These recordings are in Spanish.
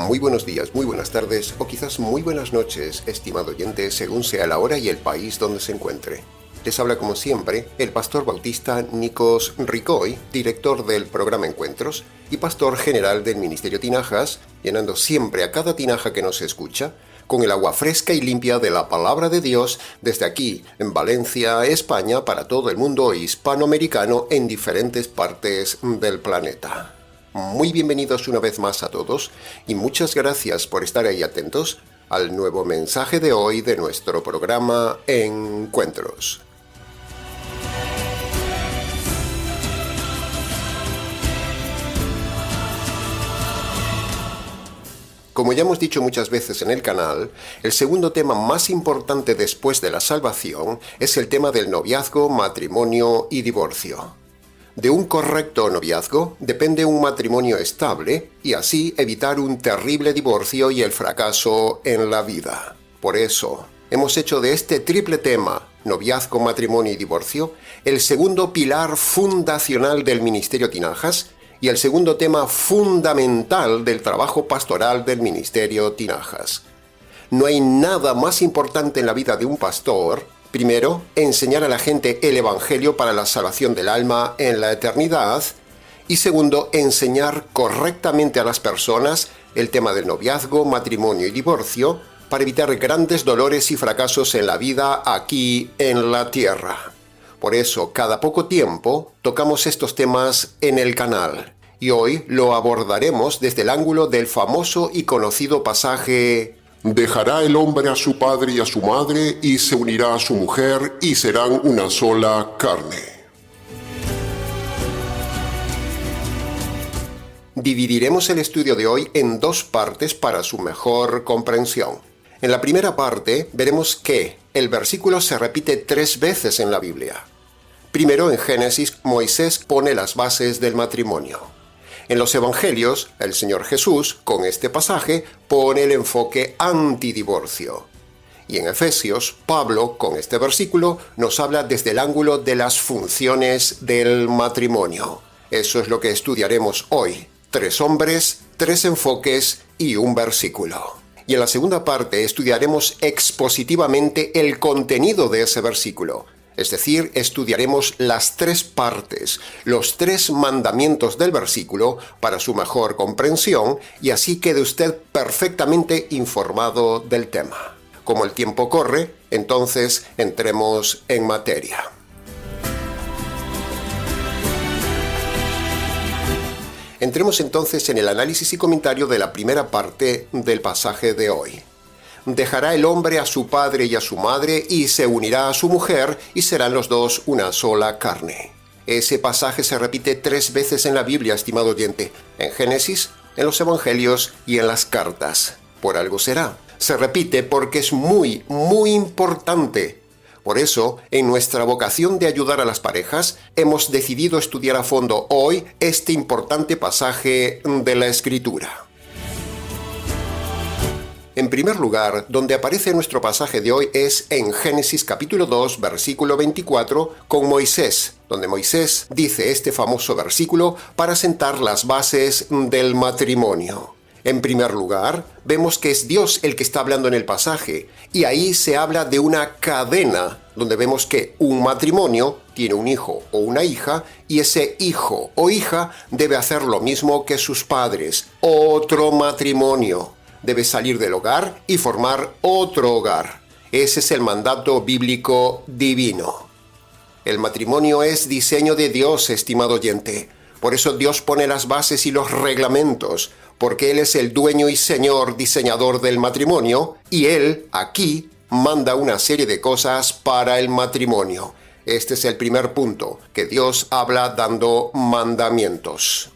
Muy buenos días, muy buenas tardes o quizás muy buenas noches, estimado oyente, según sea la hora y el país donde se encuentre. Les habla como siempre el pastor bautista Nikos Ricoy, director del programa Encuentros y pastor general del Ministerio Tinajas, llenando siempre a cada tinaja que nos escucha con el agua fresca y limpia de la palabra de Dios desde aquí, en Valencia, España, para todo el mundo hispanoamericano en diferentes partes del planeta. Muy bienvenidos una vez más a todos y muchas gracias por estar ahí atentos al nuevo mensaje de hoy de nuestro programa Encuentros. Como ya hemos dicho muchas veces en el canal, el segundo tema más importante después de la salvación es el tema del noviazgo, matrimonio y divorcio. De un correcto noviazgo depende un matrimonio estable y así evitar un terrible divorcio y el fracaso en la vida. Por eso, hemos hecho de este triple tema, noviazgo, matrimonio y divorcio, el segundo pilar fundacional del Ministerio Tinajas y el segundo tema fundamental del trabajo pastoral del Ministerio Tinajas. No hay nada más importante en la vida de un pastor. Primero, enseñar a la gente el Evangelio para la salvación del alma en la eternidad. Y segundo, enseñar correctamente a las personas el tema del noviazgo, matrimonio y divorcio para evitar grandes dolores y fracasos en la vida aquí en la tierra. Por eso, cada poco tiempo tocamos estos temas en el canal. Y hoy lo abordaremos desde el ángulo del famoso y conocido pasaje: Dejará el hombre a su padre y a su madre, y se unirá a su mujer, y serán una sola carne. Dividiremos el estudio de hoy en dos partes para su mejor comprensión. En la primera parte veremos que el versículo se repite 3 veces en la Biblia. Primero, en Génesis, Moisés pone las bases del matrimonio. En los Evangelios, el Señor Jesús, con este pasaje, pone el enfoque antidivorcio. Y en Efesios, Pablo, con este versículo, nos habla desde el ángulo de las funciones del matrimonio. Eso es lo que estudiaremos hoy. 3 hombres, 3 enfoques y un versículo. Y en la segunda parte estudiaremos expositivamente el contenido de ese versículo. Es decir, estudiaremos las 3 partes, los 3 mandamientos del versículo para su mejor comprensión y así quede usted perfectamente informado del tema. Como el tiempo corre, entonces entremos en materia. Entremos entonces en el análisis y comentario de la primera parte del pasaje de hoy. Dejará el hombre a su padre y a su madre y se unirá a su mujer y serán los dos una sola carne. Ese pasaje se repite 3 veces en la Biblia, estimado oyente, en Génesis, en los Evangelios y en las cartas. Por algo será. Se repite porque es muy, muy importante. Por eso, en nuestra vocación de ayudar a las parejas, hemos decidido estudiar a fondo hoy este importante pasaje de la Escritura. En primer lugar, donde aparece nuestro pasaje de hoy es en Génesis capítulo 2, versículo 24, con Moisés, donde Moisés dice este famoso versículo para sentar las bases del matrimonio. En primer lugar, vemos que es Dios el que está hablando en el pasaje, y ahí se habla de una cadena, donde vemos que un matrimonio tiene un hijo o una hija, y ese hijo o hija debe hacer lo mismo que sus padres, otro matrimonio. Debe salir del hogar y formar otro hogar. Ese es el mandato bíblico divino. El matrimonio es diseño de Dios, estimado oyente. Por eso Dios pone las bases y los reglamentos, porque Él es el dueño y señor diseñador del matrimonio, y Él, aquí, manda una serie de cosas para el matrimonio. Este es el primer punto, que Dios habla dando mandamientos.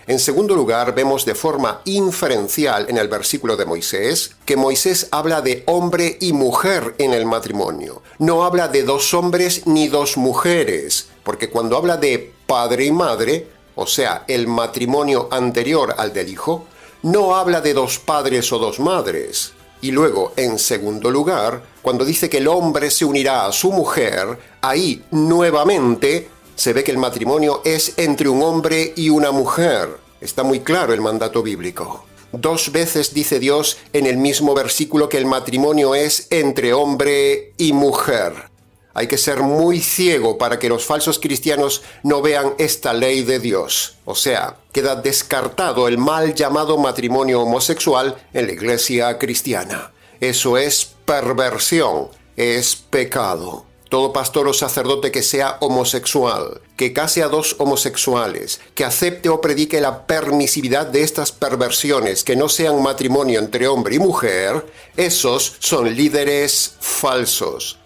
En segundo lugar, vemos de forma inferencial en el versículo de Moisés que Moisés habla de hombre y mujer en el matrimonio. No habla de 2 hombres ni 2 mujeres, porque cuando habla de padre y madre, o sea, el matrimonio anterior al del hijo, no habla de 2 padres o 2 madres. Y luego, en segundo lugar, cuando dice que el hombre se unirá a su mujer, ahí nuevamente se ve que el matrimonio es entre un hombre y una mujer. Está muy claro el mandato bíblico. 2 veces dice Dios en el mismo versículo que el matrimonio es entre hombre y mujer. Hay que ser muy ciego para que los falsos cristianos no vean esta ley de Dios. O sea, queda descartado el mal llamado matrimonio homosexual en la iglesia cristiana. Eso es perversión, es pecado. Todo pastor o sacerdote que sea homosexual, que case a 2 homosexuales, que acepte o predique la permisividad de estas perversiones, que no sean matrimonio entre hombre y mujer, esos son líderes falsos.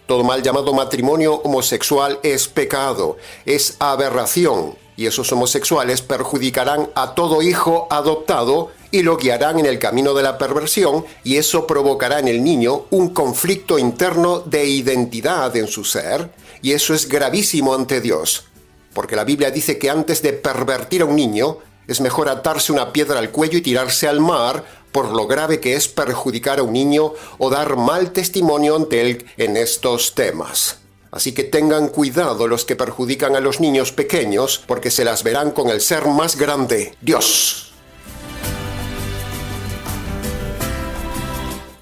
Todo mal llamado matrimonio homosexual es pecado, es aberración, y esos homosexuales perjudicarán a todo hijo adoptado y lo guiarán en el camino de la perversión, y eso provocará en el niño un conflicto interno de identidad en su ser, y eso es gravísimo ante Dios, porque la Biblia dice que antes de pervertir a un niño, es mejor atarse una piedra al cuello y tirarse al mar, por lo grave que es perjudicar a un niño o dar mal testimonio ante él en estos temas. Así que tengan cuidado los que perjudican a los niños pequeños, porque se las verán con el ser más grande, Dios.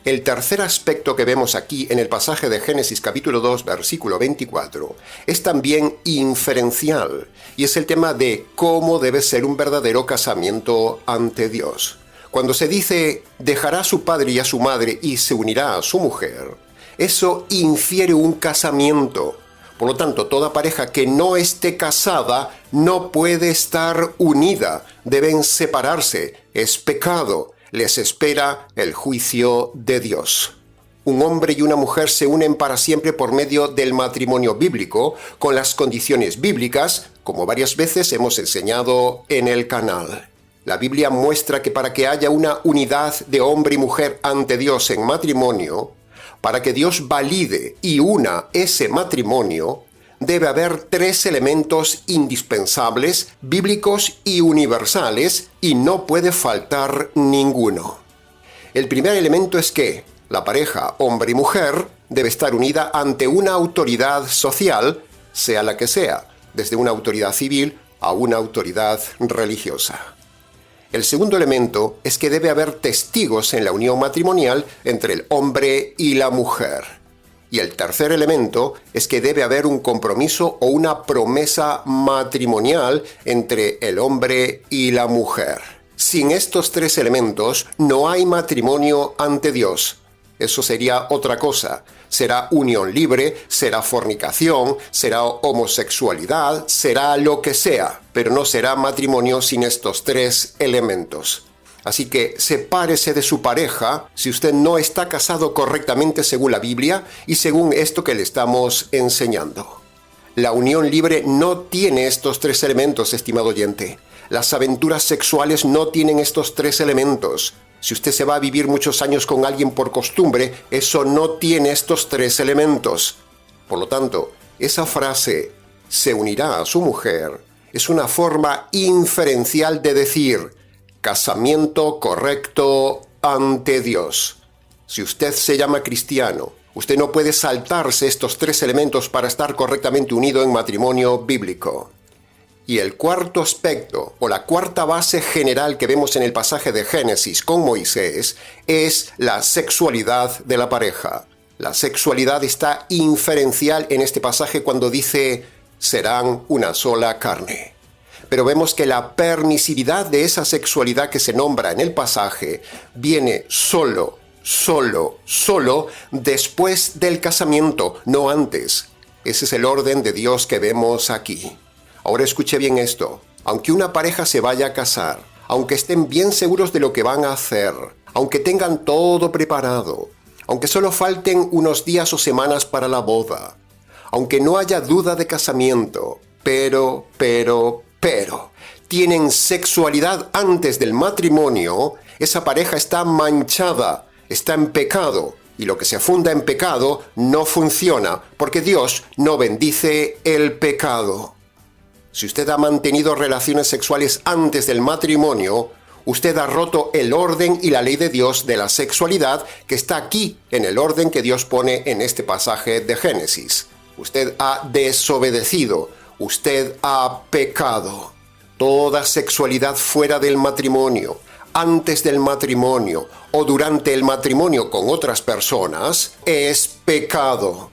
El tercer aspecto que vemos aquí en el pasaje de Génesis capítulo 2, versículo 24, es también inferencial, y es el tema de cómo debe ser un verdadero casamiento ante Dios. Cuando se dice, dejará a su padre y a su madre y se unirá a su mujer, eso infiere un casamiento. Por lo tanto, toda pareja que no esté casada no puede estar unida. Deben separarse. Es pecado. Les espera el juicio de Dios. Un hombre y una mujer se unen para siempre por medio del matrimonio bíblico, con las condiciones bíblicas, como varias veces hemos enseñado en el canal. La Biblia muestra que para que haya una unidad de hombre y mujer ante Dios en matrimonio, para que Dios valide y una ese matrimonio, debe haber 3 elementos indispensables, bíblicos y universales, y no puede faltar ninguno. El primer elemento es que la pareja hombre y mujer debe estar unida ante una autoridad social, sea la que sea, desde una autoridad civil a una autoridad religiosa. El segundo elemento es que debe haber testigos en la unión matrimonial entre el hombre y la mujer. Y el tercer elemento es que debe haber un compromiso o una promesa matrimonial entre el hombre y la mujer. Sin estos 3 elementos no hay matrimonio ante Dios. Eso sería otra cosa. Será unión libre, será fornicación, será homosexualidad, será lo que sea, pero no será matrimonio sin estos 3 elementos. Así que sepárese de su pareja si usted no está casado correctamente según la Biblia y según esto que le estamos enseñando. La unión libre no tiene estos 3 elementos, estimado oyente. Las aventuras sexuales no tienen estos 3 elementos. Si usted se va a vivir muchos años con alguien por costumbre, eso no tiene estos 3 elementos. Por lo tanto, esa frase, se unirá a su mujer, es una forma inferencial de decir, casamiento correcto ante Dios. Si usted se llama cristiano, usted no puede saltarse estos 3 elementos para estar correctamente unido en matrimonio bíblico. Y el cuarto aspecto, o la cuarta base general que vemos en el pasaje de Génesis con Moisés, es la sexualidad de la pareja. La sexualidad está inferencial en este pasaje cuando dice, serán una sola carne. Pero vemos que la permisividad de esa sexualidad que se nombra en el pasaje viene solo después del casamiento, no antes. Ese es el orden de Dios que vemos aquí. Ahora escuche bien esto. Aunque una pareja se vaya a casar, aunque estén bien seguros de lo que van a hacer, aunque tengan todo preparado, aunque solo falten unos días o semanas para la boda, aunque no haya duda de casamiento, pero, tienen sexualidad antes del matrimonio, esa pareja está manchada, está en pecado, y lo que se funda en pecado no funciona, porque Dios no bendice el pecado. Si usted ha mantenido relaciones sexuales antes del matrimonio, usted ha roto el orden y la ley de Dios de la sexualidad que está aquí en el orden que Dios pone en este pasaje de Génesis. Usted ha desobedecido, usted ha pecado. Toda sexualidad fuera del matrimonio, antes del matrimonio o durante el matrimonio con otras personas es pecado.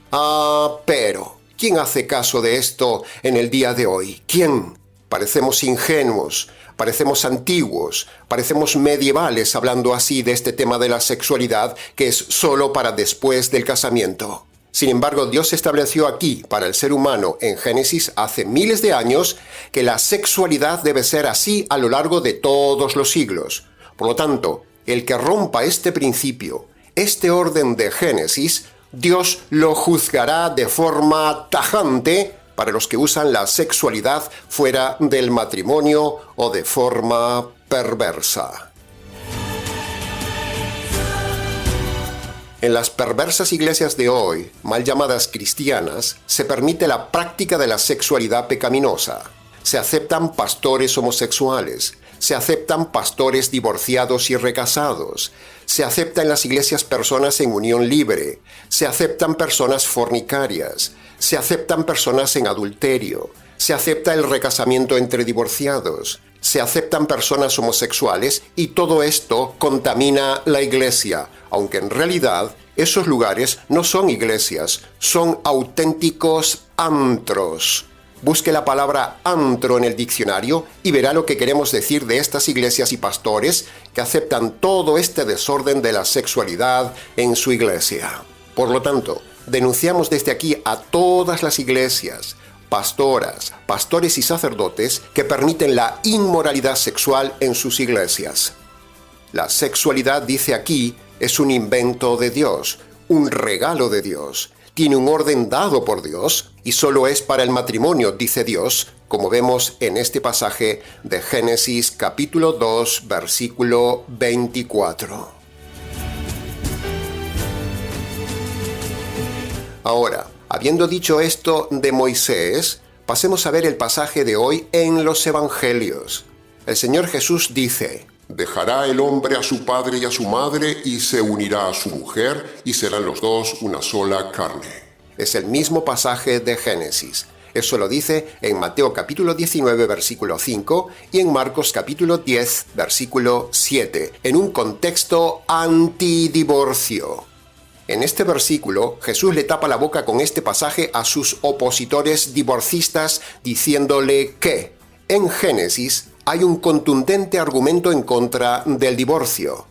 Pero ¿quién hace caso de esto en el día de hoy? ¿Quién? Parecemos ingenuos, parecemos antiguos, parecemos medievales hablando así de este tema de la sexualidad que es solo para después del casamiento. Sin embargo, Dios estableció aquí para el ser humano en Génesis hace miles de años que la sexualidad debe ser así a lo largo de todos los siglos. Por lo tanto, el que rompa este principio, este orden de Génesis, Dios lo juzgará de forma tajante para los que usan la sexualidad fuera del matrimonio o de forma perversa. En las perversas iglesias de hoy, mal llamadas cristianas, se permite la práctica de la sexualidad pecaminosa. Se aceptan pastores homosexuales, se aceptan pastores divorciados y recasados, se aceptan en las iglesias personas en unión libre, se aceptan personas fornicarias, se aceptan personas en adulterio, se acepta el recasamiento entre divorciados, se aceptan personas homosexuales y todo esto contamina la iglesia, aunque en realidad esos lugares no son iglesias, son auténticos antros. Busque la palabra antro en el diccionario y verá lo que queremos decir de estas iglesias y pastores que aceptan todo este desorden de la sexualidad en su iglesia. Por lo tanto, denunciamos desde aquí a todas las iglesias, pastoras, pastores y sacerdotes que permiten la inmoralidad sexual en sus iglesias. La sexualidad, dice aquí, es un invento de Dios, un regalo de Dios. Tiene un orden dado por Dios y solo es para el matrimonio, dice Dios, como vemos en este pasaje de Génesis capítulo 2, versículo 24. Ahora, habiendo dicho esto de Moisés, pasemos a ver el pasaje de hoy en los Evangelios. El Señor Jesús dice: Dejará el hombre a su padre y a su madre y se unirá a su mujer y serán los dos una sola carne. Es el mismo pasaje de Génesis. Eso lo dice en Mateo capítulo 19, versículo 5 y en Marcos capítulo 10, versículo 7, en un contexto antidivorcio. En este versículo, Jesús le tapa la boca con este pasaje a sus opositores divorcistas diciéndole que, en Génesis, hay un contundente argumento en contra del divorcio.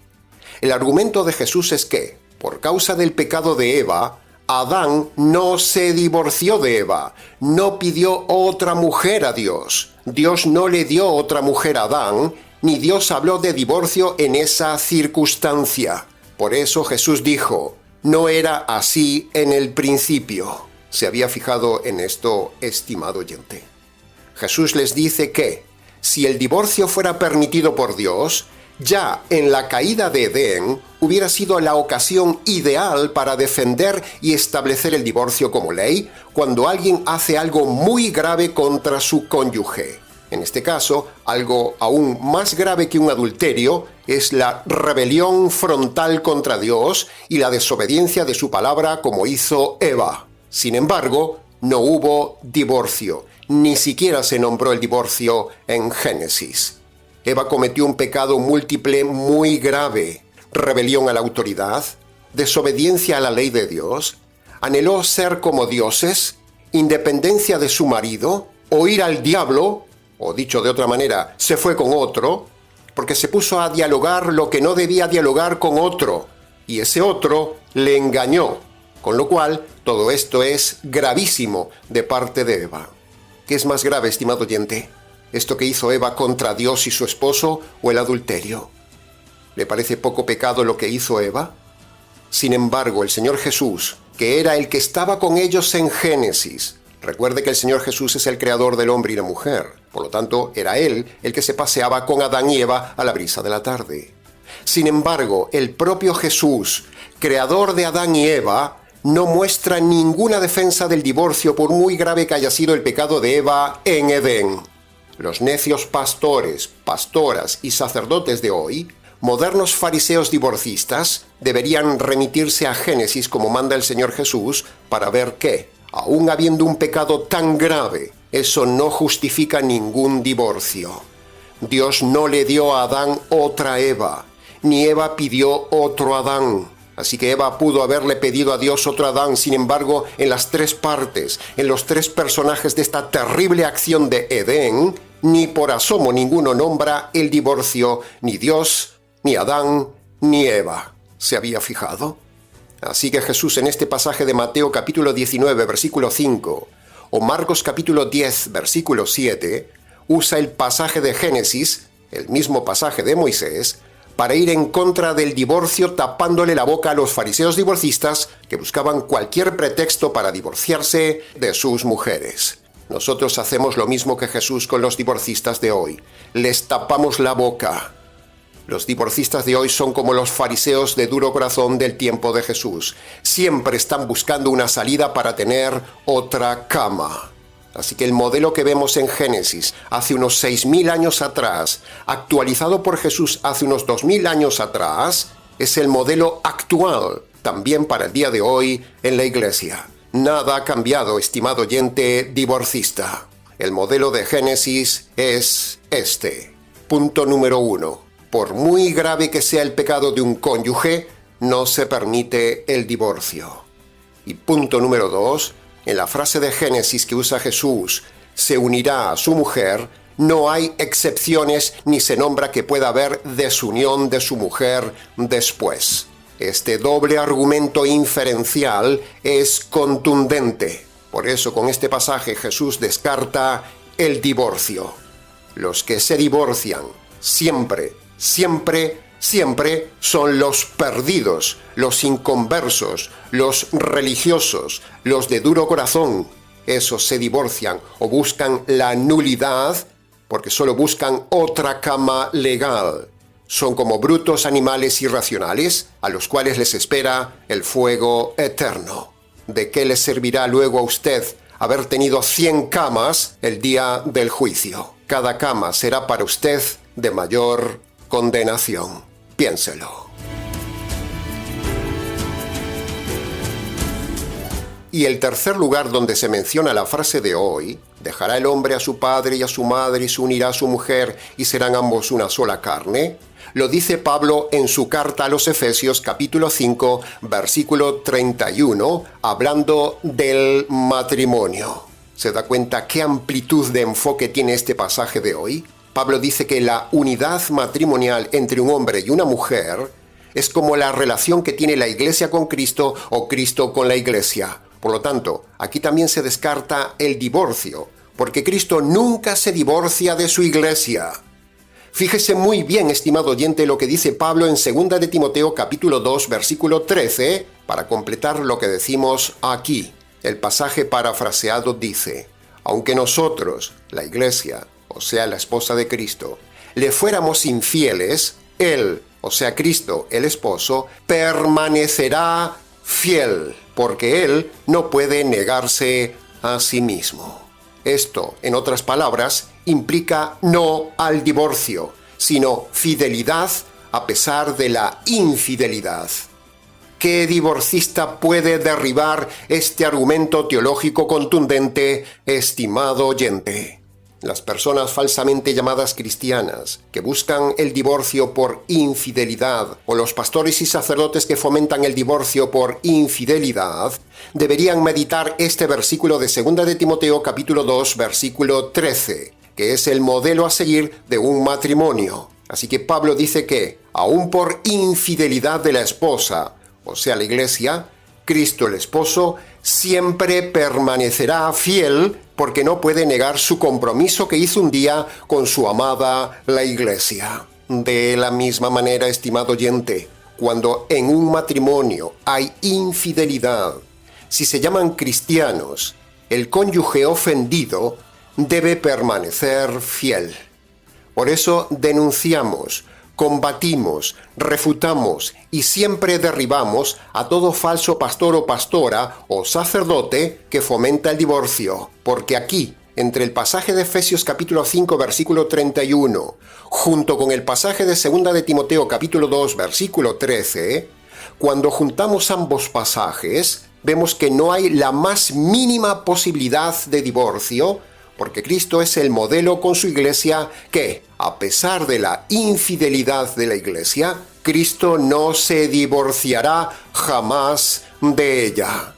El argumento de Jesús es que, por causa del pecado de Eva, Adán no se divorció de Eva, no pidió otra mujer a Dios. Dios no le dio otra mujer a Adán, ni Dios habló de divorcio en esa circunstancia. Por eso Jesús dijo: no era así en el principio. ¿Se había fijado en esto, estimado oyente? Jesús les dice que, si el divorcio fuera permitido por Dios, ya en la caída de Edén hubiera sido la ocasión ideal para defender y establecer el divorcio como ley cuando alguien hace algo muy grave contra su cónyuge. En este caso, algo aún más grave que un adulterio es la rebelión frontal contra Dios y la desobediencia de su palabra como hizo Eva. Sin embargo, no hubo divorcio. Ni siquiera se nombró el divorcio en Génesis. Eva cometió un pecado múltiple muy grave: rebelión a la autoridad, desobediencia a la ley de Dios, anheló ser como dioses, independencia de su marido, oír al diablo, o dicho de otra manera, se fue con otro, porque se puso a dialogar lo que no debía dialogar con otro, y ese otro le engañó, con lo cual todo esto es gravísimo de parte de Eva. ¿Qué es más grave, estimado oyente? ¿Esto que hizo Eva contra Dios y su esposo o el adulterio? ¿Le parece poco pecado lo que hizo Eva? Sin embargo, el Señor Jesús, que era el que estaba con ellos en Génesis, recuerde que el Señor Jesús es el creador del hombre y la mujer, por lo tanto, era Él el que se paseaba con Adán y Eva a la brisa de la tarde. Sin embargo, el propio Jesús, creador de Adán y Eva, no muestra ninguna defensa del divorcio por muy grave que haya sido el pecado de Eva en Edén. Los necios pastores, pastoras y sacerdotes de hoy, modernos fariseos divorcistas, deberían remitirse a Génesis como manda el Señor Jesús para ver que, aun habiendo un pecado tan grave, eso no justifica ningún divorcio. Dios no le dio a Adán otra Eva, ni Eva pidió otro Adán. Así que Eva pudo haberle pedido a Dios otro Adán. Sin embargo, en las tres partes, en los tres personajes de esta terrible acción de Edén, ni por asomo ninguno nombra el divorcio, ni Dios, ni Adán, ni Eva. ¿Se había fijado? Así que Jesús en este pasaje de Mateo capítulo 19, versículo 5, o Marcos capítulo 10, versículo 7, usa el pasaje de Génesis, el mismo pasaje de Moisés, para ir en contra del divorcio, tapándole la boca a los fariseos divorcistas que buscaban cualquier pretexto para divorciarse de sus mujeres. Nosotros hacemos lo mismo que Jesús con los divorcistas de hoy. Les tapamos la boca. Los divorcistas de hoy son como los fariseos de duro corazón del tiempo de Jesús. Siempre están buscando una salida para tener otra cama. Así que el modelo que vemos en Génesis hace unos 6.000 años atrás, actualizado por Jesús hace unos 2.000 años atrás, es el modelo actual, también para el día de hoy, en la Iglesia. Nada ha cambiado, estimado oyente divorcista. El modelo de Génesis es este. Punto número 1. Por muy grave que sea el pecado de un cónyuge, no se permite el divorcio. Y punto número 2. En la frase de Génesis que usa Jesús, se unirá a su mujer, no hay excepciones ni se nombra que pueda haber desunión de su mujer después. Este doble argumento inferencial es contundente. Por eso con este pasaje Jesús descarta el divorcio. Los que se divorcian siempre son los perdidos, los inconversos, los religiosos, los de duro corazón. Esos se divorcian o buscan la nulidad porque solo buscan otra cama legal. Son como brutos animales irracionales a los cuales les espera el fuego eterno. ¿De qué le servirá luego a usted haber tenido 100 camas el día del juicio? Cada cama será para usted de mayor condenación. Piénselo. Y el tercer lugar donde se menciona la frase de hoy, dejará el hombre a su padre y a su madre y se unirá a su mujer y serán ambos una sola carne, lo dice Pablo en su carta a los Efesios capítulo 5, versículo 31, hablando del matrimonio. ¿Se da cuenta qué amplitud de enfoque tiene este pasaje de hoy? Pablo dice que la unidad matrimonial entre un hombre y una mujer es como la relación que tiene la Iglesia con Cristo o Cristo con la Iglesia. Por lo tanto, aquí también se descarta el divorcio, porque Cristo nunca se divorcia de su Iglesia. Fíjese muy bien, estimado oyente, lo que dice Pablo en 2 de Timoteo capítulo 2, versículo 13, para completar lo que decimos aquí. El pasaje parafraseado dice: aunque nosotros, la Iglesia, o sea, la esposa de Cristo, le fuéramos infieles, Él, o sea, Cristo, el esposo, permanecerá fiel, porque Él no puede negarse a sí mismo. Esto, en otras palabras, implica no al divorcio, sino fidelidad a pesar de la infidelidad. ¿Qué divorcista puede derribar este argumento teológico contundente, estimado oyente? Las personas falsamente llamadas cristianas, que buscan el divorcio por infidelidad, o los pastores y sacerdotes que fomentan el divorcio por infidelidad, deberían meditar este versículo de 2 de Timoteo capítulo 2, versículo 13, que es el modelo a seguir de un matrimonio. Así que Pablo dice que, aun por infidelidad de la esposa, o sea, la Iglesia, Cristo el esposo siempre permanecerá fiel porque no puede negar su compromiso que hizo un día con su amada la Iglesia. De la misma manera, estimado oyente, cuando en un matrimonio hay infidelidad, si se llaman cristianos, el cónyuge ofendido debe permanecer fiel. Por eso denunciamos, combatimos, refutamos y siempre derribamos a todo falso pastor o pastora o sacerdote que fomenta el divorcio, porque aquí, entre el pasaje de Efesios capítulo 5 versículo 31, junto con el pasaje de 2 de Timoteo capítulo 2 versículo 13, cuando juntamos ambos pasajes, vemos que no hay la más mínima posibilidad de divorcio porque Cristo es el modelo con su iglesia que, a pesar de la infidelidad de la iglesia, Cristo no se divorciará jamás de ella.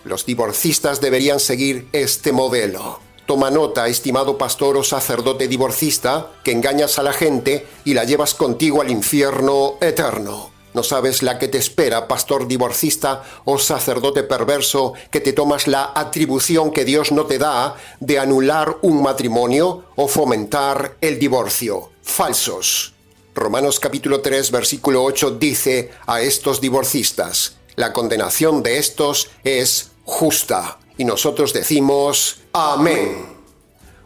Los divorcistas deberían seguir este modelo. Toma nota, estimado pastor o sacerdote divorcista, que engañas a la gente y la llevas contigo al infierno eterno. ¿No sabes la que te espera, pastor divorcista o sacerdote perverso, que te tomas la atribución que Dios no te da de anular un matrimonio o fomentar el divorcio? Falsos. Romanos capítulo 3, versículo 8 dice a estos divorcistas: la condenación de estos es justa. Y nosotros decimos amén.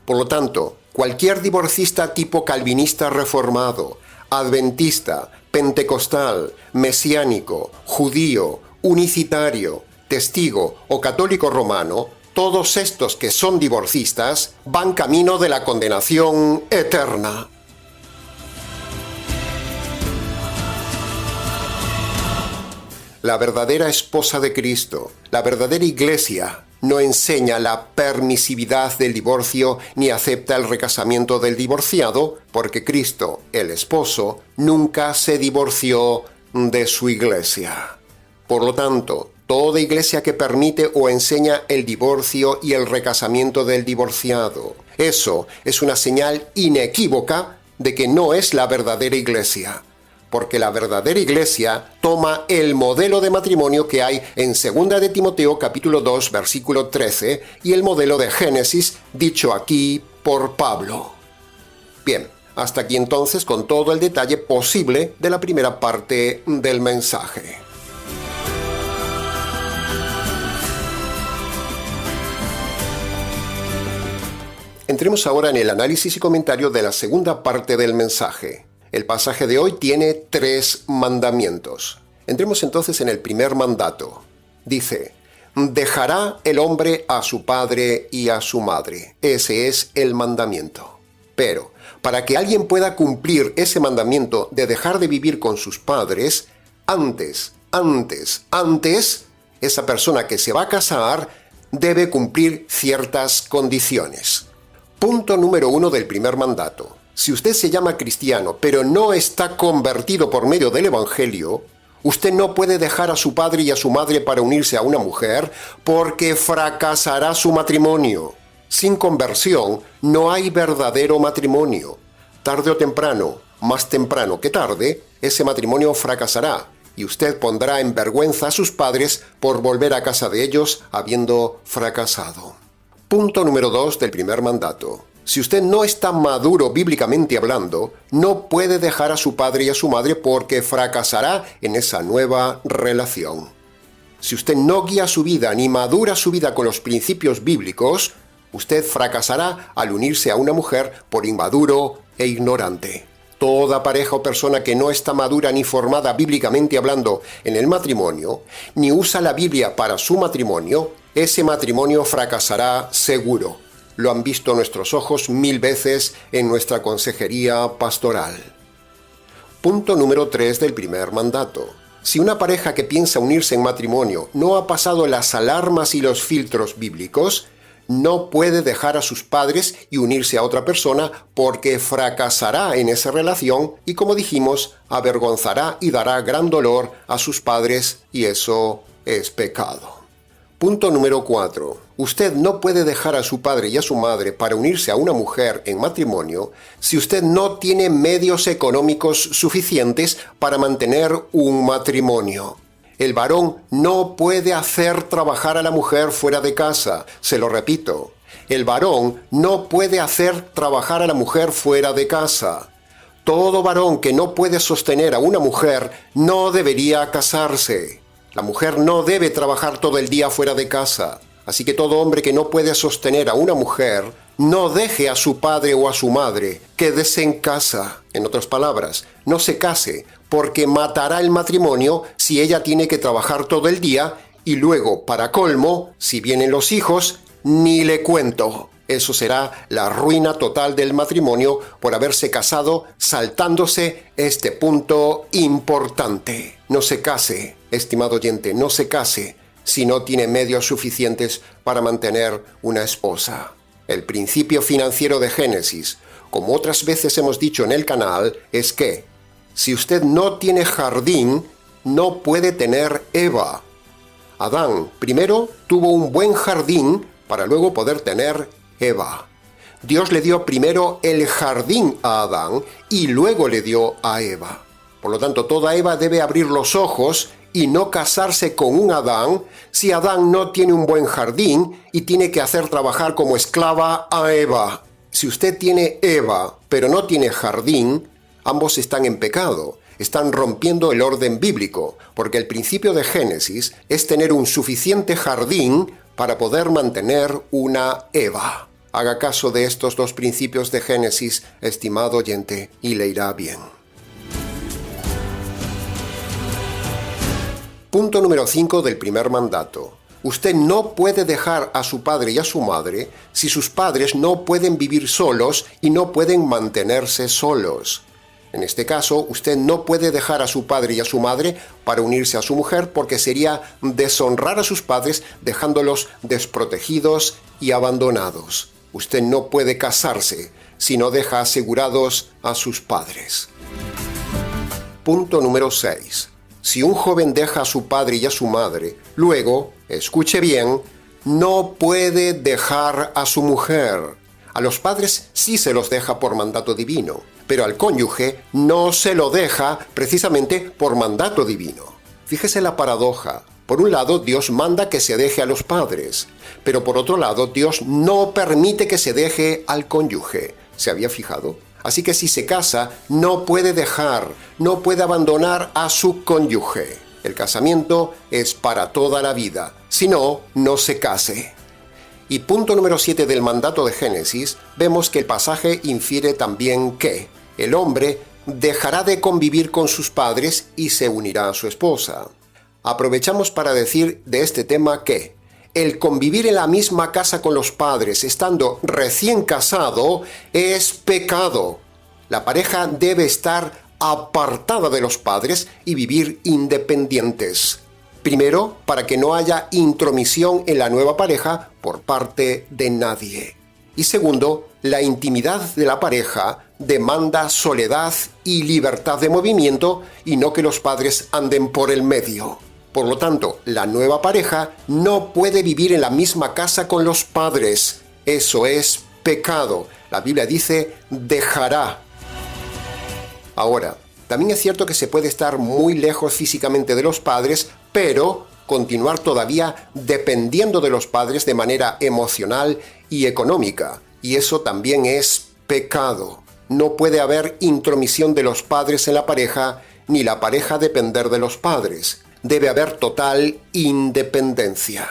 Por lo tanto, cualquier divorcista tipo calvinista reformado, adventista, pentecostal, mesiánico, judío, unicitario, testigo o católico romano, todos estos que son divorcistas van camino de la condenación eterna. La verdadera esposa de Cristo, la verdadera iglesia, no enseña la permisividad del divorcio ni acepta el recasamiento del divorciado, porque Cristo, el esposo, nunca se divorció de su iglesia. Por lo tanto, toda iglesia que permite o enseña el divorcio y el recasamiento del divorciado, eso es una señal inequívoca de que no es la verdadera iglesia. Porque la verdadera iglesia toma el modelo de matrimonio que hay en 2 de Timoteo capítulo 2 versículo 13 y el modelo de Génesis dicho aquí por Pablo. Bien, hasta aquí entonces con todo el detalle posible de la primera parte del mensaje. Entremos ahora en el análisis y comentario de la segunda parte del mensaje. El pasaje de hoy tiene 3 mandamientos. Entremos entonces en el primer mandato. Dice: dejará el hombre a su padre y a su madre. Ese es el mandamiento. Pero, para que alguien pueda cumplir ese mandamiento de dejar de vivir con sus padres, antes, esa persona que se va a casar debe cumplir ciertas condiciones. Punto número 1 del primer mandato. Si usted se llama cristiano, pero no está convertido por medio del Evangelio, usted no puede dejar a su padre y a su madre para unirse a una mujer porque fracasará su matrimonio. Sin conversión no hay verdadero matrimonio. Tarde o temprano, más temprano que tarde, ese matrimonio fracasará y usted pondrá en vergüenza a sus padres por volver a casa de ellos habiendo fracasado. Punto número 2 del primer mandato. Si usted no está maduro bíblicamente hablando, no puede dejar a su padre y a su madre porque fracasará en esa nueva relación. Si usted no guía su vida ni madura su vida con los principios bíblicos, usted fracasará al unirse a una mujer por inmaduro e ignorante. Toda pareja o persona que no está madura ni formada bíblicamente hablando en el matrimonio, ni usa la Biblia para su matrimonio, ese matrimonio fracasará seguro. Lo han visto nuestros ojos 1000 veces en nuestra consejería pastoral. Punto número 3 del primer mandato. Si una pareja que piensa unirse en matrimonio no ha pasado las alarmas y los filtros bíblicos, no puede dejar a sus padres y unirse a otra persona porque fracasará en esa relación y, como dijimos, avergonzará y dará gran dolor a sus padres y eso es pecado. Punto número 4. Usted no puede dejar a su padre y a su madre para unirse a una mujer en matrimonio si usted no tiene medios económicos suficientes para mantener un matrimonio. El varón no puede hacer trabajar a la mujer fuera de casa. Se lo repito. El varón no puede hacer trabajar a la mujer fuera de casa. Todo varón que no puede sostener a una mujer no debería casarse. La mujer no debe trabajar todo el día fuera de casa. Así que todo hombre que no puede sostener a una mujer, no deje a su padre o a su madre, quédese en casa. En otras palabras, no se case, porque matará el matrimonio si ella tiene que trabajar todo el día y luego, para colmo, si vienen los hijos, ni le cuento. Eso será la ruina total del matrimonio por haberse casado saltándose este punto importante. No se case, estimado oyente, no se case si no tiene medios suficientes para mantener una esposa. El principio financiero de Génesis, como otras veces hemos dicho en el canal, es que si usted no tiene jardín, no puede tener Eva. Adán primero tuvo un buen jardín para luego poder tener Eva. Dios le dio primero el jardín a Adán y luego le dio a Eva. Por lo tanto, toda Eva debe abrir los ojos y no casarse con un Adán si Adán no tiene un buen jardín y tiene que hacer trabajar como esclava a Eva. Si usted tiene Eva, pero no tiene jardín, ambos están en pecado, están rompiendo el orden bíblico, porque el principio de Génesis es tener un suficiente jardín para poder mantener una Eva. Haga caso de estos dos principios de Génesis, estimado oyente, y le irá bien. Punto número 5 del primer mandato. Usted no puede dejar a su padre y a su madre si sus padres no pueden vivir solos y no pueden mantenerse solos. En este caso, usted no puede dejar a su padre y a su madre para unirse a su mujer porque sería deshonrar a sus padres dejándolos desprotegidos y abandonados. Usted no puede casarse si no deja asegurados a sus padres. Punto número 6. Si un joven deja a su padre y a su madre, luego, escuche bien, no puede dejar a su mujer. A los padres sí se los deja por mandato divino, pero al cónyuge no se lo deja precisamente por mandato divino. Fíjese la paradoja. Por un lado, Dios manda que se deje a los padres, pero por otro lado, Dios no permite que se deje al cónyuge. ¿Se había fijado? Así que si se casa, no puede dejar, no puede abandonar a su cónyuge. El casamiento es para toda la vida. Si no, no se case. Y punto número 7 del mandato de Génesis, vemos que el pasaje infiere también que el hombre dejará de convivir con sus padres y se unirá a su esposa. Aprovechamos para decir de este tema que el convivir en la misma casa con los padres estando recién casado es pecado. La pareja debe estar apartada de los padres y vivir independientes. Primero, para que no haya intromisión en la nueva pareja por parte de nadie. Y segundo, la intimidad de la pareja demanda soledad y libertad de movimiento y no que los padres anden por el medio. Por lo tanto, la nueva pareja no puede vivir en la misma casa con los padres. Eso es pecado. La Biblia dice, dejará. Ahora, también es cierto que se puede estar muy lejos físicamente de los padres, pero continuar todavía dependiendo de los padres de manera emocional y económica. Y eso también es pecado. No puede haber intromisión de los padres en la pareja, ni la pareja depender de los padres. Debe haber total independencia.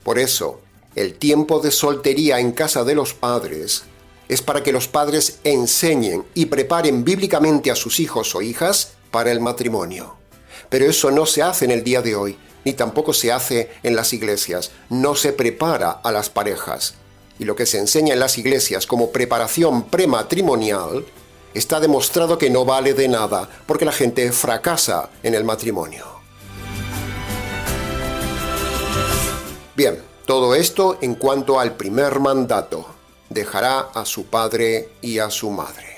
Por eso, el tiempo de soltería en casa de los padres es para que los padres enseñen y preparen bíblicamente a sus hijos o hijas para el matrimonio. Pero eso no se hace en el día de hoy, ni tampoco se hace en las iglesias. No se prepara a las parejas. Y lo que se enseña en las iglesias como preparación prematrimonial está demostrado que no vale de nada, porque la gente fracasa en el matrimonio. Bien, todo esto en cuanto al primer mandato. Dejará a su padre y a su madre.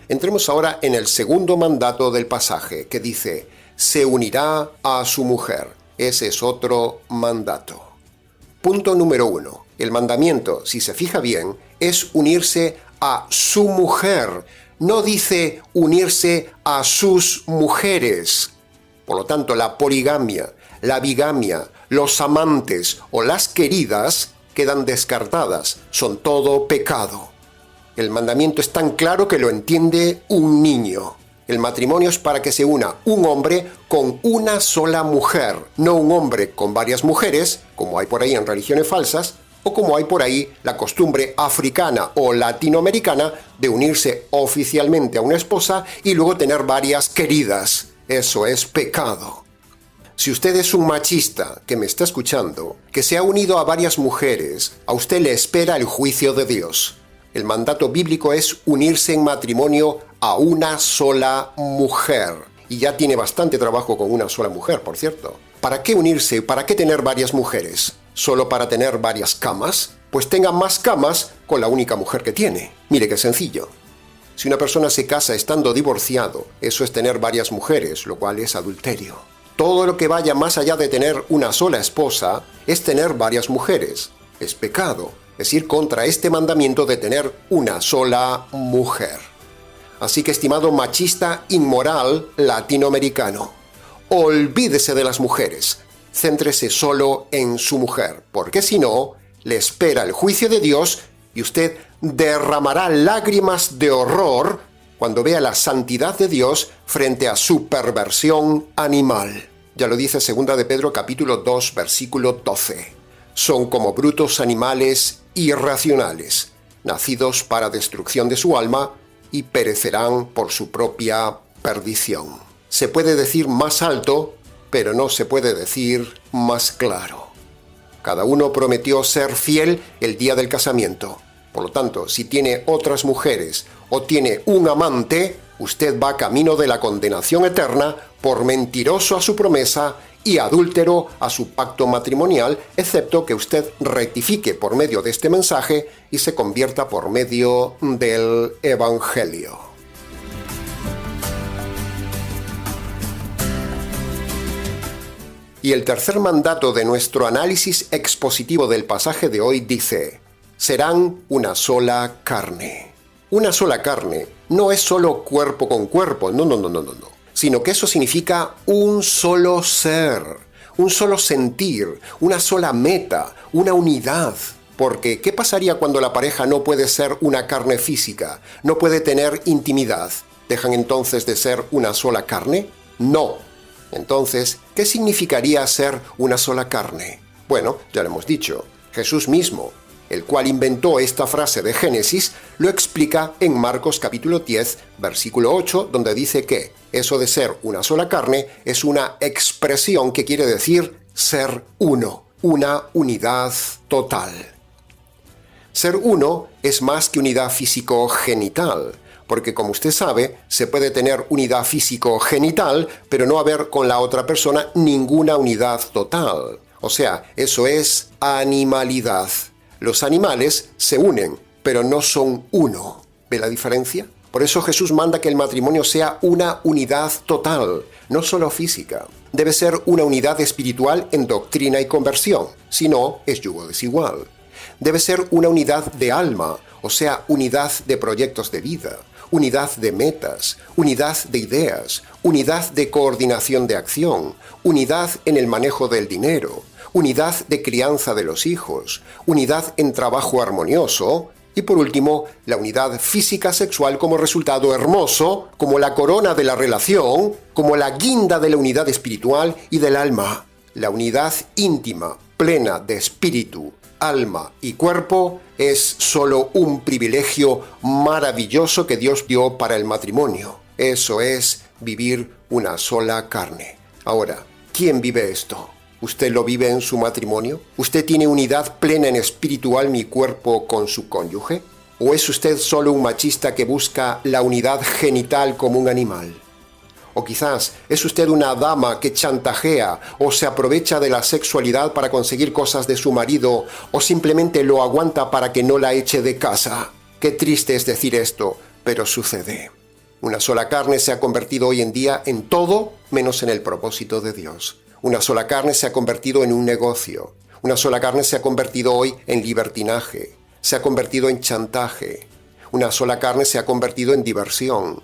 Entremos ahora en el segundo mandato del pasaje, que dice, se unirá a su mujer. Ese es otro mandato. Punto número 1. El mandamiento, si se fija bien, es unirse a su mujer. No dice unirse a sus mujeres. Por lo tanto, la poligamia, la bigamia, los amantes o las queridas quedan descartadas. Son todo pecado. El mandamiento es tan claro que lo entiende un niño. El matrimonio es para que se una un hombre con una sola mujer, no un hombre con varias mujeres, como hay por ahí en religiones falsas, o como hay por ahí la costumbre africana o latinoamericana de unirse oficialmente a una esposa y luego tener varias queridas. Eso es pecado. Si usted es un machista que me está escuchando, que se ha unido a varias mujeres, a usted le espera el juicio de Dios. El mandato bíblico es unirse en matrimonio a una sola mujer. Y ya tiene bastante trabajo con una sola mujer, por cierto. ¿Para qué unirse? ¿Para qué tener varias mujeres? ¿Solo para tener varias camas? Pues tenga más camas con la única mujer que tiene. Mire qué sencillo. Si una persona se casa estando divorciado, eso es tener varias mujeres, lo cual es adulterio. Todo lo que vaya más allá de tener una sola esposa es tener varias mujeres. Es pecado, es ir contra este mandamiento de tener una sola mujer. Así que, estimado machista inmoral latinoamericano, olvídese de las mujeres, céntrese solo en su mujer, porque si no, le espera el juicio de Dios y usted derramará lágrimas de horror cuando vea la santidad de Dios frente a su perversión animal. Ya lo dice 2 de Pedro capítulo 2, versículo 12. Son como brutos animales irracionales, nacidos para destrucción de su alma y perecerán por su propia perdición. Se puede decir más alto, pero no se puede decir más claro. Cada uno prometió ser fiel el día del casamiento. Por lo tanto, si tiene otras mujeres o tiene un amante, usted va camino de la condenación eterna por mentiroso a su promesa y adúltero a su pacto matrimonial, excepto que usted rectifique por medio de este mensaje y se convierta por medio del Evangelio. Y el tercer mandato de nuestro análisis expositivo del pasaje de hoy dice: serán una sola carne. Una sola carne no es solo cuerpo con cuerpo, no, sino que eso significa un solo ser, un solo sentir, una sola meta, una unidad. Porque, ¿qué pasaría cuando la pareja no puede ser una carne física, no puede tener intimidad? ¿Dejan entonces de ser una sola carne? No. Entonces, ¿qué significaría ser una sola carne? Bueno, ya lo hemos dicho, Jesús mismo, el cual inventó esta frase de Génesis, lo explica en Marcos capítulo 10, versículo 8, donde dice que eso de ser una sola carne es una expresión que quiere decir ser uno, una unidad total. Ser uno es más que unidad físico-genital, porque como usted sabe, se puede tener unidad físico-genital, pero no haber con la otra persona ninguna unidad total. O sea, eso es animalidad. Los animales se unen, pero no son uno. ¿Ve la diferencia? Por eso Jesús manda que el matrimonio sea una unidad total, no solo física. Debe ser una unidad espiritual en doctrina y conversión, si no, es yugo desigual. Debe ser una unidad de alma, o sea, unidad de proyectos de vida, unidad de metas, unidad de ideas, unidad de coordinación de acción, unidad en el manejo del dinero, unidad de crianza de los hijos, unidad en trabajo armonioso y, por último, la unidad física sexual como resultado hermoso, como la corona de la relación, como la guinda de la unidad espiritual y del alma. La unidad íntima, plena de espíritu, alma y cuerpo es solo un privilegio maravilloso que Dios dio para el matrimonio. Eso es vivir una sola carne. Ahora, ¿quién vive esto? ¿Usted lo vive en su matrimonio? ¿Usted tiene unidad plena en espíritu, alma y cuerpo con su cónyuge? ¿O es usted solo un machista que busca la unidad genital como un animal? O quizás es usted una dama que chantajea o se aprovecha de la sexualidad para conseguir cosas de su marido o simplemente lo aguanta para que no la eche de casa. Qué triste es decir esto, pero sucede. Una sola carne se ha convertido hoy en día en todo menos en el propósito de Dios. Una sola carne se ha convertido en un negocio. Una sola carne se ha convertido hoy en libertinaje. Se ha convertido en chantaje. Una sola carne se ha convertido en diversión.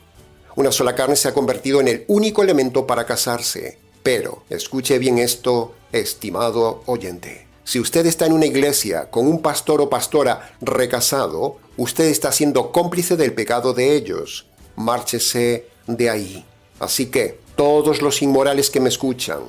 Una sola carne se ha convertido en el único elemento para casarse. Pero, escuche bien esto, estimado oyente. Si usted está en una iglesia con un pastor o pastora recasado, usted está siendo cómplice del pecado de ellos. Márchese de ahí. Así que, todos los inmorales que me escuchan,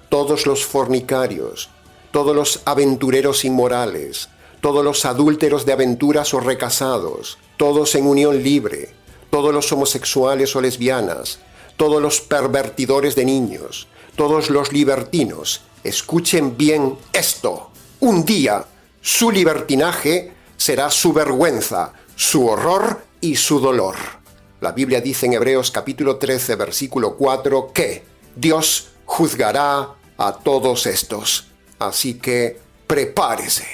todos los fornicarios, todos los aventureros inmorales, todos los adúlteros de aventuras o recasados, todos en unión libre, todos los homosexuales o lesbianas, todos los pervertidores de niños, todos los libertinos, escuchen bien esto. Un día, su libertinaje será su vergüenza, su horror y su dolor. La Biblia dice en Hebreos capítulo 13, versículo 4, que Dios juzgará a todos estos. Así que prepárese.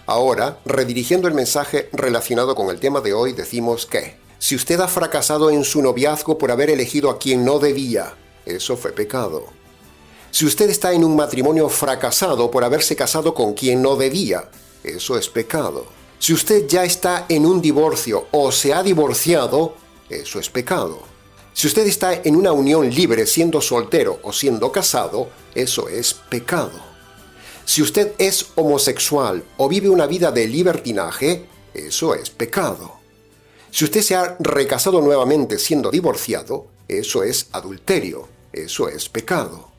Ahora, redirigiendo el mensaje relacionado con el tema de hoy, decimos que si usted ha fracasado en su noviazgo por haber elegido a quien no debía, eso fue pecado. Si usted está en un matrimonio fracasado por haberse casado con quien no debía, eso es pecado. Si usted ya está en un divorcio o se ha divorciado, eso es pecado. Si usted está en una unión libre siendo soltero o siendo casado, eso es pecado. Si usted es homosexual o vive una vida de libertinaje, eso es pecado. Si usted se ha recasado nuevamente siendo divorciado, eso es adulterio, eso es pecado.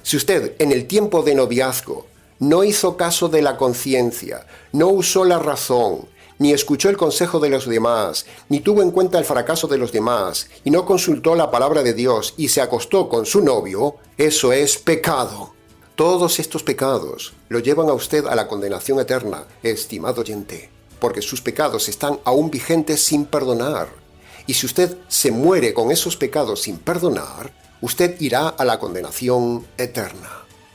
Si usted en el tiempo de noviazgo no hizo caso de la conciencia, no usó la razón, ni escuchó el consejo de los demás, ni tuvo en cuenta el fracaso de los demás, y no consultó la palabra de Dios y se acostó con su novio, eso es pecado. Todos estos pecados lo llevan a usted a la condenación eterna, estimado oyente, porque sus pecados están aún vigentes sin perdonar. Y si usted se muere con esos pecados sin perdonar, usted irá a la condenación eterna.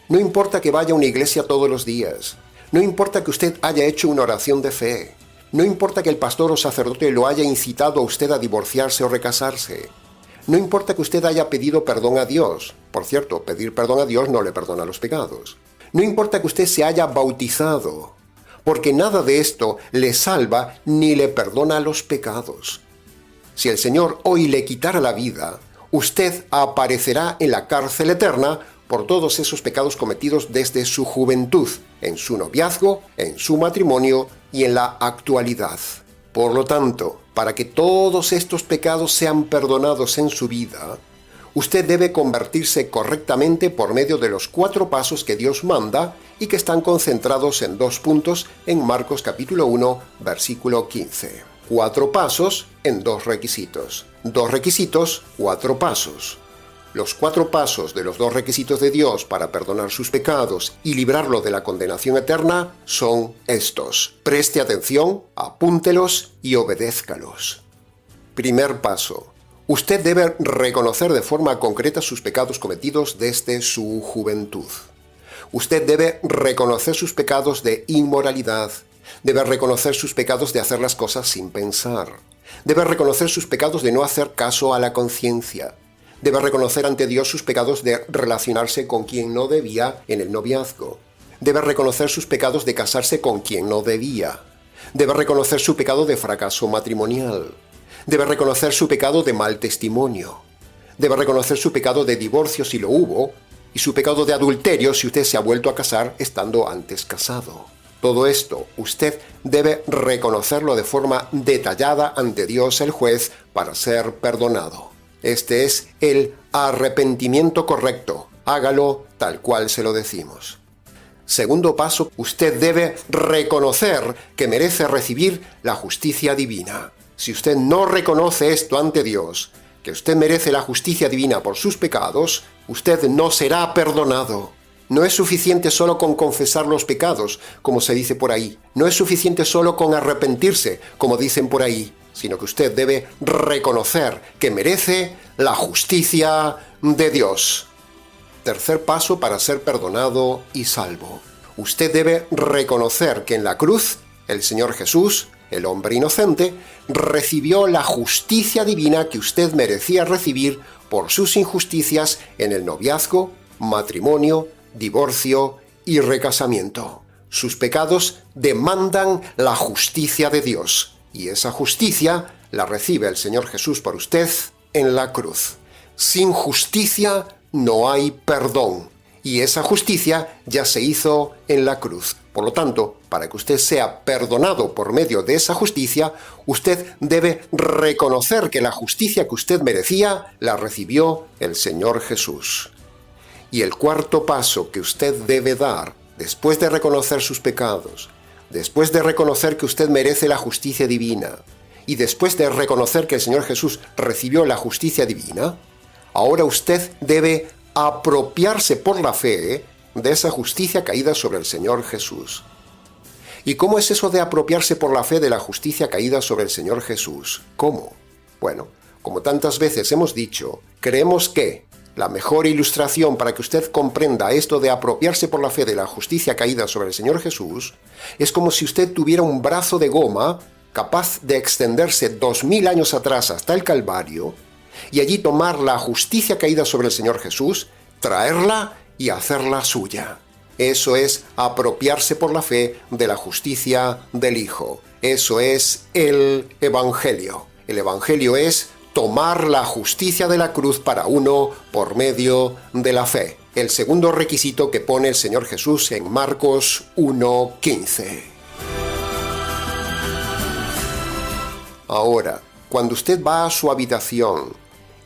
No importa que vaya a una iglesia todos los días, no importa que usted haya hecho una oración de fe, no importa que el pastor o sacerdote lo haya incitado a usted a divorciarse o recasarse, no importa que usted haya pedido perdón a Dios. Por cierto, pedir perdón a Dios no le perdona los pecados. No importa que usted se haya bautizado, porque nada de esto le salva ni le perdona los pecados. Si el Señor hoy le quitara la vida, usted aparecerá en la cárcel eterna por todos esos pecados cometidos desde su juventud, en su noviazgo, en su matrimonio y en la actualidad. Por lo tanto, para que todos estos pecados sean perdonados en su vida, usted debe convertirse correctamente por medio de los 4 pasos que Dios manda y que están concentrados en 2 puntos en Marcos capítulo 1, versículo 15. 4 pasos en 2 requisitos. 2 requisitos, 4 pasos. Los 4 pasos de los 2 requisitos de Dios para perdonar sus pecados y librarlo de la condenación eterna son estos. Preste atención, apúntelos y obedézcalos. Primer paso. Usted debe reconocer de forma concreta sus pecados cometidos desde su juventud. Usted debe reconocer sus pecados de inmoralidad. Debe reconocer sus pecados de hacer las cosas sin pensar. Debe reconocer sus pecados de no hacer caso a la conciencia. Debe reconocer ante Dios sus pecados de relacionarse con quien no debía en el noviazgo. Debe reconocer sus pecados de casarse con quien no debía. Debe reconocer su pecado de fracaso matrimonial. Debe reconocer su pecado de mal testimonio. Debe reconocer su pecado de divorcio si lo hubo, y su pecado de adulterio si usted se ha vuelto a casar estando antes casado. Todo esto usted debe reconocerlo de forma detallada ante Dios el juez para ser perdonado. Este es el arrepentimiento correcto. Hágalo tal cual se lo decimos. Segundo paso, usted debe reconocer que merece recibir la justicia divina. Si usted no reconoce esto ante Dios, que usted merece la justicia divina por sus pecados, usted no será perdonado. No es suficiente solo con confesar los pecados, como se dice por ahí. No es suficiente solo con arrepentirse, como dicen por ahí, sino que usted debe reconocer que merece la justicia de Dios. Tercer paso para ser perdonado y salvo. Usted debe reconocer que en la cruz, el Señor Jesús, el hombre inocente, recibió la justicia divina que usted merecía recibir por sus injusticias en el noviazgo, matrimonio, divorcio y recasamiento. Sus pecados demandan la justicia de Dios, y esa justicia la recibe el Señor Jesús por usted en la cruz. Sin justicia no hay perdón, y esa justicia ya se hizo en la cruz. Por lo tanto, para que usted sea perdonado por medio de esa justicia, usted debe reconocer que la justicia que usted merecía la recibió el Señor Jesús. Y el cuarto paso que usted debe dar, después de reconocer sus pecados, después de reconocer que usted merece la justicia divina, y después de reconocer que el Señor Jesús recibió la justicia divina, ahora usted debe apropiarse por la fe de esa justicia caída sobre el Señor Jesús. ¿Y cómo es eso de apropiarse por la fe de la justicia caída sobre el Señor Jesús? ¿Cómo? Bueno, Como tantas veces hemos dicho, creemos que la mejor ilustración para que usted comprenda esto de apropiarse por la fe de la justicia caída sobre el Señor Jesús es como si usted tuviera un brazo de goma capaz de extenderse 2000 años atrás hasta el Calvario y allí tomar la justicia caída sobre el Señor Jesús, traerla y hacerla suya. Eso es apropiarse por la fe de la justicia del Hijo. Eso es el Evangelio. El Evangelio es tomar la justicia de la cruz para uno por medio de la fe. El segundo requisito que pone el Señor Jesús en Marcos 1:15. Ahora, cuando usted va a su habitación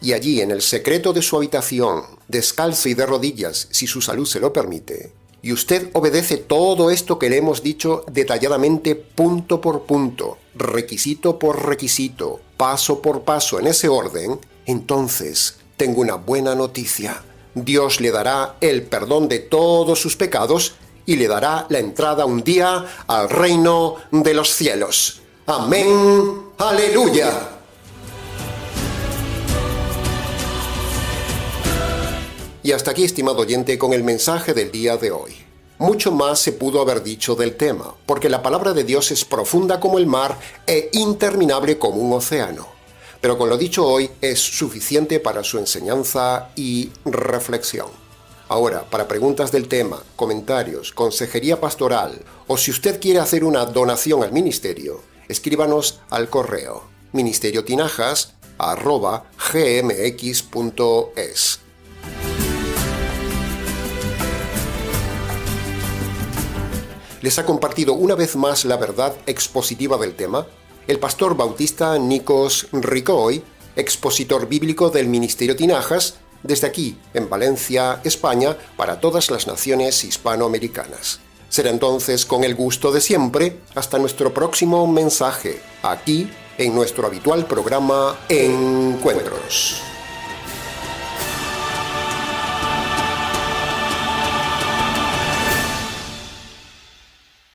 y allí en el secreto de su habitación, descalzo y de rodillas, si su salud se lo permite, y usted obedece todo esto que le hemos dicho detalladamente punto por punto, requisito por requisito, paso por paso en ese orden, entonces tengo una buena noticia. Dios le dará el perdón de todos sus pecados y le dará la entrada un día al reino de los cielos. Amén. Aleluya. Y hasta aquí, estimado oyente, con el mensaje del día de hoy. Mucho más se pudo haber dicho del tema, porque la palabra de Dios es profunda como el mar e interminable como un océano. Pero con lo dicho hoy es suficiente para su enseñanza y reflexión. Ahora, para preguntas del tema, comentarios, consejería pastoral o si usted quiere hacer una donación al ministerio, escríbanos al correo ministeriotinajas@gmx.es. Les ha compartido una vez más la verdad expositiva del tema el pastor bautista Nikos Ricoy, expositor bíblico del Ministerio Tinajas, desde aquí, en Valencia, España, para todas las naciones hispanoamericanas. Será entonces con el gusto de siempre, hasta nuestro próximo mensaje, aquí, en nuestro habitual programa Encuentros.